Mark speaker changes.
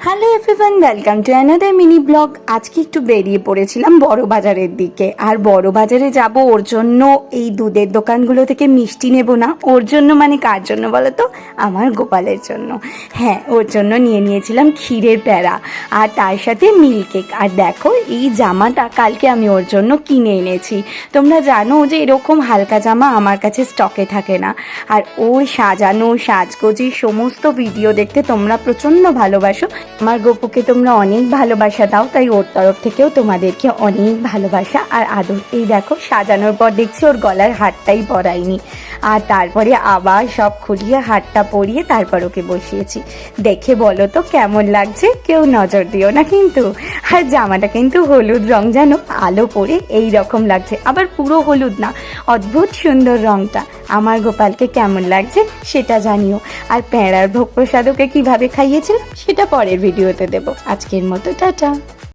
Speaker 1: Hello everyone, welcome to another mini blog. আজকে একটু বেরিয়ে পড়েছিলাম বড় বাজারের দিকে। আর বড় বাজারে যাব ওর জন্য এই দুধের দোকানগুলো থেকে মিষ্টি নেব না। ওর জন্য মানে কার জন্য বলো তো? আমার গোপালের জন্য। হ্যাঁ, ওর জন্য নিয়েছিলাম ক্ষীরের প্যাড়া আর তার সাথে মিল্ক কেক। আর দেখো এই জামাটা কালকে আমি ওর জন্য কিনে এনেছি। তোমরা জানো যে এরকম হালকা জামা আমার কাছে স্টকে থাকে না। আর ওর সাজানো সাজগোজের সমস্ত ভিডিও দেখতে তোমরা প্রচণ্ড ভালোবাসো। আমার গপুকে তোমরা অনেক ভালোবাসা দাও, তাই ওর তরফ থেকেও তোমাদেরকে অনেক ভালোবাসা আর আদর। এই দেখো সাজানোর পর দেখছি ওর গলার হারটাই পরাইনি, আর তারপরে আবার সব খুলিয়ে হারটা পরিয়ে তারপর ওকে বসিয়েছি। দেখে বলো তো কেমন লাগছে? কেউ নজর দিও না কিন্তু। আর জামাটা কিন্তু হলুদ রং, জানো আলো পরে এই রকম লাগছে, আবার পুরো হলুদ না, অদ্ভুত সুন্দর রংটা। আমার গোপালকে কেমন লাগছে সেটা জানিও। আর প্যাঁড়ার ভোগ প্রসাদ ওকে কীভাবে খাইয়েছিলাম সেটা পরের ভিডিওতে দেবো। আজকের মতো টাটা।